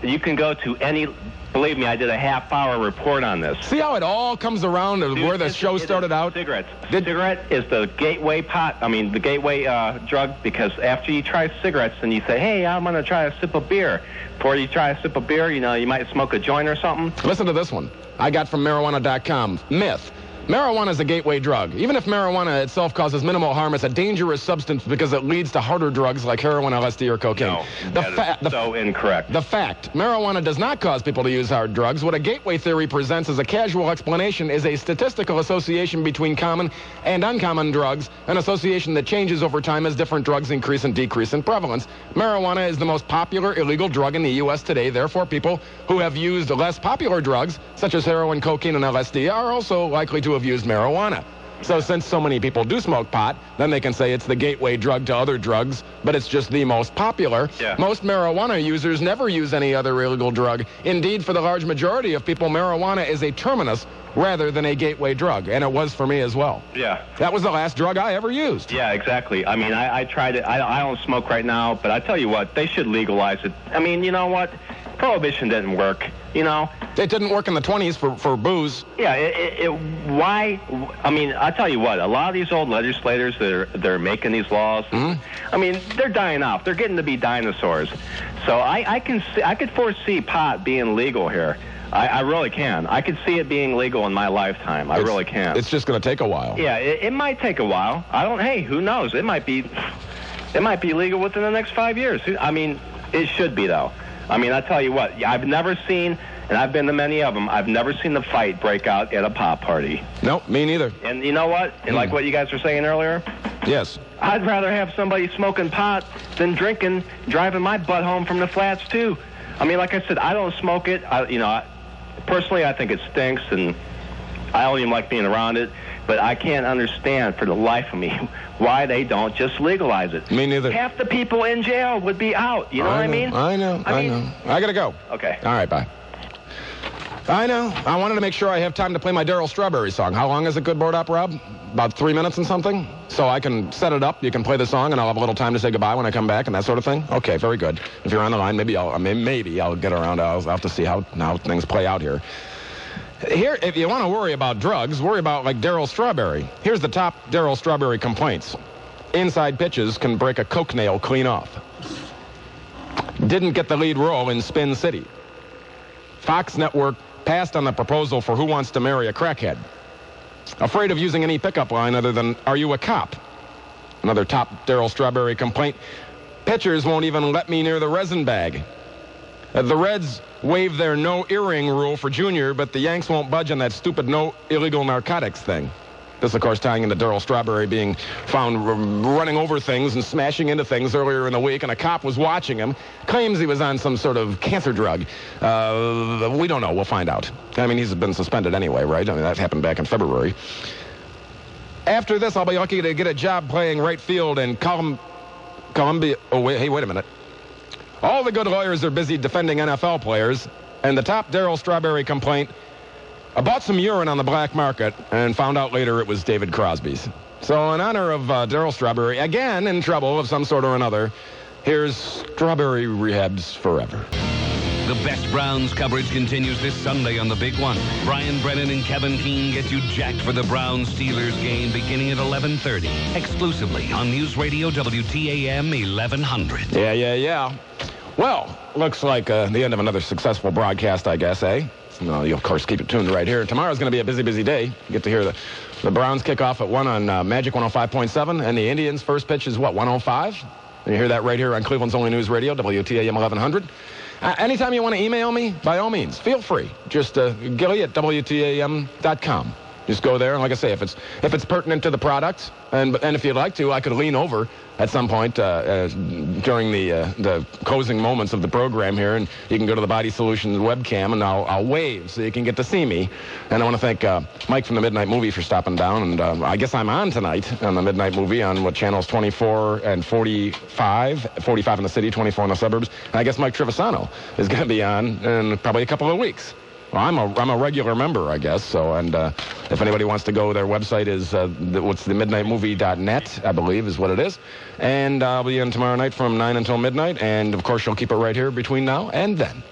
You can go to any, believe me, I did a half-hour report on this. See how it all comes around to where the show started out? Cigarettes. Cigarette is the gateway the gateway drug, because after you try cigarettes and you say, hey, I'm going to try a sip of beer. Before you try a sip of beer, you might smoke a joint or something. Listen to this one. I got from marijuana.com. Myth. Marijuana is a gateway drug. Even if marijuana itself causes minimal harm, it's a dangerous substance because it leads to harder drugs like heroin, LSD, or cocaine. No, that is so incorrect. The fact, marijuana does not cause people to use hard drugs. What a gateway theory presents as a casual explanation is a statistical association between common and uncommon drugs, an association that changes over time as different drugs increase and decrease in prevalence. Marijuana is the most popular illegal drug in the U.S. today. Therefore, people who have used less popular drugs, such as heroin, cocaine, and LSD, are also likely to have used marijuana. So since so many people do smoke pot, then they can say it's the gateway drug to other drugs, but it's just the most popular. Yeah. Most marijuana users never use any other illegal drug. Indeed, for the large majority of people, marijuana is a terminus rather than a gateway drug, and it was for me as well. Yeah. That was the last drug I ever used. Yeah, exactly. I mean, I tried it. I don't smoke right now, but I tell you what, they should legalize it. I mean, you know what? Prohibition didn't work, you know? It didn't work in the 20s for booze. Yeah, why? I mean, I tell you what, a lot of these old legislators that are making these laws, I mean, they're dying off. They're getting to be dinosaurs. So I could foresee pot being legal here. I really can. I could see it being legal in my lifetime. I really can. It's just going to take a while. Yeah, it might take a while. Hey, who knows? It might be legal within the next 5 years. I mean, it should be, though. I mean, I tell you what, I've never seen, and I've been to many of them, I've never seen the fight break out at a pop party. Nope, me neither. And you know what? And like what you guys were saying earlier? Yes. I'd rather have somebody smoking pot than drinking, driving my butt home from the flats, too. I mean, like I said, I don't smoke it. Personally, I think it stinks, and I don't even like being around it. But I can't understand for the life of me why they don't just legalize it. Me neither. Half the people in jail would be out. You know what I mean? I know. I got to go. Okay. All right, bye. I know. I wanted to make sure I have time to play my Darryl Strawberry song. How long is it, good board op, Rob? About 3 minutes and something? So I can set it up. You can play the song, and I'll have a little time to say goodbye when I come back and that sort of thing? Okay, very good. If you're on the line, maybe I'll get around. I'll have to see how things play out here. Here, if you want to worry about drugs, worry about, like, Darryl Strawberry. Here's the top Darryl Strawberry complaints. Inside pitches can break a coke nail clean off. Didn't get the lead role in Spin City. Fox Network passed on the proposal for Who Wants to Marry a Crackhead. Afraid of using any pickup line other than, are you a cop? Another top Darryl Strawberry complaint. Pitchers won't even let me near the resin bag. The Reds waived their no earring rule for Junior, but the Yanks won't budge on that stupid no illegal narcotics thing. This, of course, tying into Darryl Strawberry being found running over things and smashing into things earlier in the week, and a cop was watching him, claims he was on some sort of cancer drug. We don't know. We'll find out. I mean, he's been suspended anyway, right? I mean, that happened back in February. After this, I'll be lucky to get a job playing right field in Columbia. Oh, wait a minute. All the good lawyers are busy defending NFL players, and the top Darryl Strawberry complaint, I bought some urine on the black market and found out later it was David Crosby's. So in honor of Darryl Strawberry, again in trouble of some sort or another, here's Strawberry Rehabs Forever. The best Browns coverage continues this Sunday on The Big One. Brian Brennan and Kevin Keene get you jacked for the Browns-Steelers game beginning at 11:30, exclusively on News Radio WTAM 1100. Yeah. Well, looks like the end of another successful broadcast, I guess, eh? Well, you'll, of course, keep it tuned right here. Tomorrow's going to be a busy day. You get to hear the Browns kick off at 1 on Magic 105.7, and the Indians' first pitch is, 1:05? You hear that right here on Cleveland's only news radio, WTAM 1100. Anytime you want to email me, by all means, feel free. Just Gilly at WTAM.com. Just go there, and like I say, if it's pertinent to the product, and if you'd like to, I could lean over at some point during the closing moments of the program here, and you can go to the Body Solutions webcam, and I'll wave so you can get to see me. And I want to thank Mike from the Midnight Movie for stopping down, and I guess I'm on tonight on the Midnight Movie on channels 24 and 45 in the city, 24 in the suburbs. And I guess Mike Trevisano is going to be on in probably a couple of weeks. Well, I'm a regular member, I guess. So, and if anybody wants to go, their website is what's the midnightmovie.net, I believe, is what it is. And I'll be in tomorrow night from 9 until midnight. And of course, you'll keep it right here between now and then.